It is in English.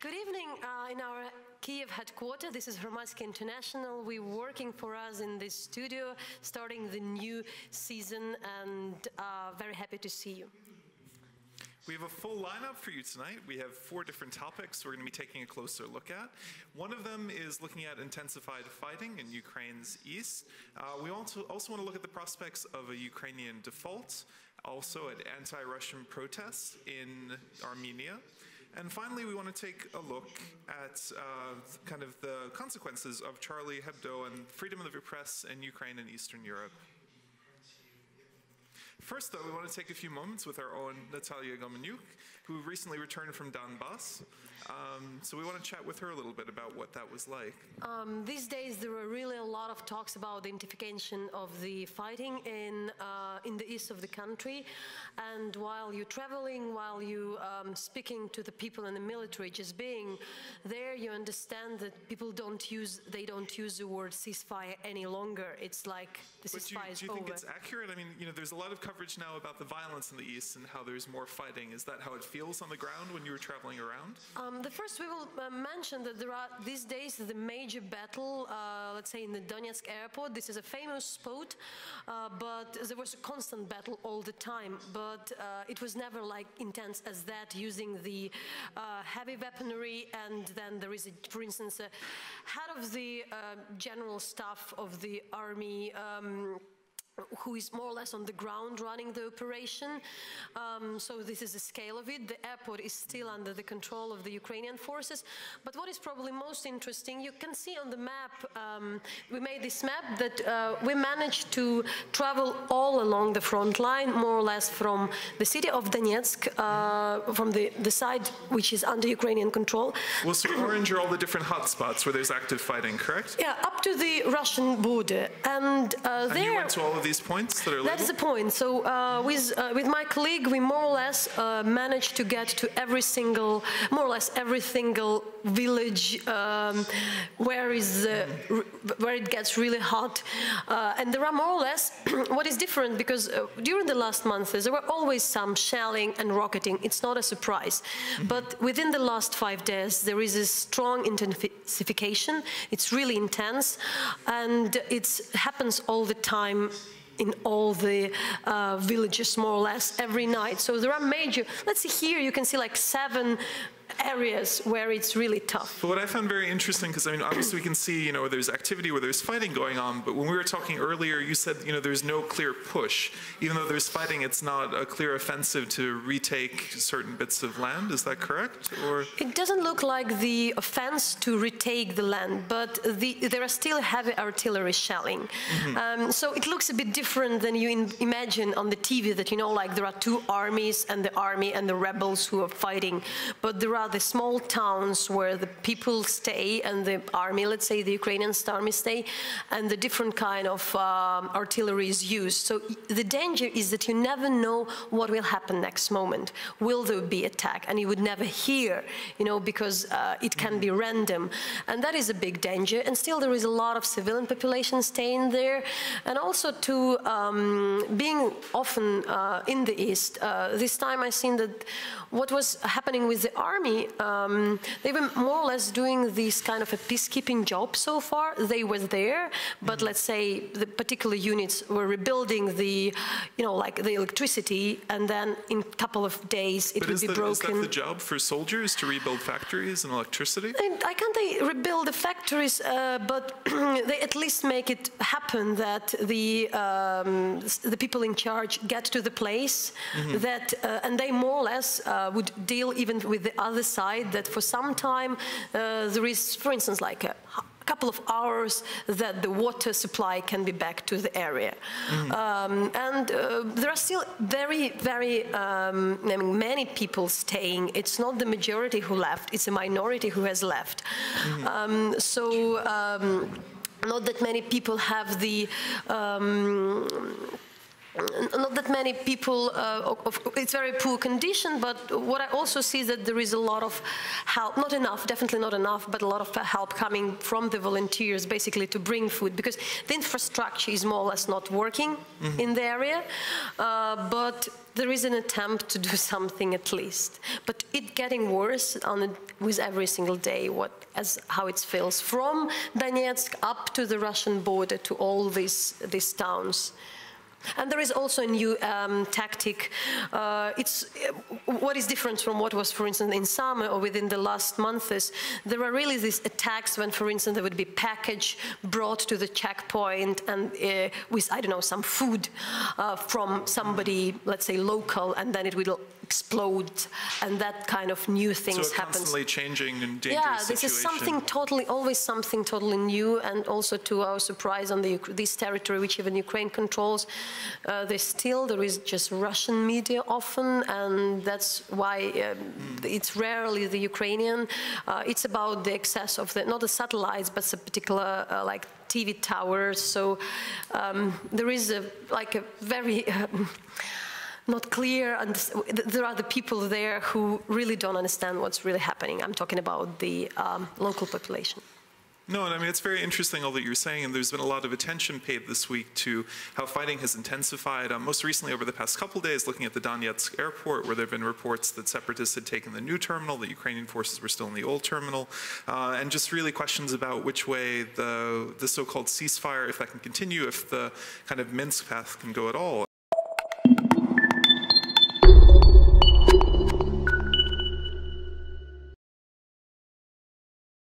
Good evening in our Kiev headquarters. This is Hromadske International. We're working for us in this studio, starting the new season, and very happy to see you. We have a full lineup for you tonight. We have 4 different topics we're going to be taking a closer look at. One of them is looking at intensified fighting in Ukraine's east. We also want to look at the prospects of a Ukrainian default, also at anti-Russian protests in Armenia. And finally, we want to take a look at kind of the consequences of Charlie Hebdo and freedom of the press in Ukraine and Eastern Europe. First, though, we want to take a few moments with our own Nataliya, who recently returned from Donbas. So we want to chat with her a little bit about what that was like. These days, there are really a lot of talks about the intensification of the fighting in the east of the country. And while you're traveling, while you speaking to the people in the military, just being there, you understand that people don't use the word ceasefire any longer. It's like the ceasefire is over. Do you think it's accurate? I mean, there's a lot of coverage now about the violence in the east and how there's more fighting. Is that how it feels on the ground when you were traveling around? The first we will mention that there are these days the major battle, let's say in the Donetsk airport. This is a famous spot, but there was a constant battle all the time. But it was never like intense as that, using the heavy weaponry. And then there is, for instance, a head of the general staff of the army, who is more or less on the ground running the operation. So this is the scale of it. The airport is still under the control of the Ukrainian forces. But what is probably most interesting, you can see on the map, we made this map that we managed to travel all along the front line, more or less from the city of Donetsk, from the side which is under Ukrainian control. Well, so orange are all the different hotspots where there's active fighting, correct? Yeah, up to the Russian border. And you went to all of these points that are labeled? That's the point. So with my colleague, we more or less managed to get to more or less every single village where it gets really hot. And there are more or less, what is different, because during the last months, there were always some shelling and rocketing. It's not a surprise. But within the last 5 days, there is a strong intensification. It's really intense. And it happens all the time in all the villages, more or less, every night. So there are major, let's see here, you can see like 7 areas where it's really tough. But what I found very interesting, because I mean, obviously we can see, where there's activity, where there's fighting going on, but when we were talking earlier, you said, there's no clear push. Even though there's fighting, it's not a clear offensive to retake certain bits of land. Is that correct? Or it doesn't look like the offense to retake the land, but there are still heavy artillery shelling. So it looks a bit different than you imagine on the TV, that, like there are 2 armies, and the army and the rebels who are fighting, but there are the small towns where the people stay and the army, let's say the Ukrainian army stay, and the different kind of artillery is used. So the danger is that you never know what will happen next moment. Will there be attack? And you would never hear, because it can be random. And that is a big danger. And still there is a lot of civilian population staying there. And also to being often in the east, this time I've seen that what was happening with the army, they were more or less doing this kind of a peacekeeping job so far. They were there, but let's say the particular units were rebuilding the, like the electricity, and then in a couple of days it would be broken. Is that the job for soldiers, to rebuild factories and electricity? I can't they rebuild the factories, but they at least make it happen that the people in charge get to the place that, and they more or less would deal even with the other side, that for some time there is, for instance, like a couple of hours that the water supply can be back to the area. And there are still very, very many people staying. It's not the majority who left, it's a minority who has left. Not that many people have the not that many people, it's very poor condition, but what I also see is that there is a lot of help, not enough, definitely not enough, but a lot of help coming from the volunteers basically to bring food, because the infrastructure is more or less not working in the area, but there is an attempt to do something at least. But it's getting worse with every single day, how it feels, from Donetsk up to the Russian border to all these towns. And there is also a new tactic. What is different from what was, for instance, in summer or within the last months, there are really these attacks when, for instance, there would be package brought to the checkpoint and with, I don't know, some food from somebody, let's say, local, and then it will explode, and that kind of new things happen. So constantly changing and dangerous situation. This is something totally, always something totally new, and also to our surprise on this territory, which even Ukraine controls, there is just Russian media often, and that's why it's rarely the Ukrainian. It's about the excess of not the satellites, but the particular like TV towers. So there is a very not clear, and there are the people there who really don't understand what's really happening. I'm talking about the local population. No, and I mean, it's very interesting all that you're saying, and there's been a lot of attention paid this week to how fighting has intensified. Most recently, over the past couple of days, looking at the Donetsk airport, where there have been reports that separatists had taken the new terminal, that Ukrainian forces were still in the old terminal, and just really questions about which way the so-called ceasefire, if that can continue, if the kind of Minsk path can go at all.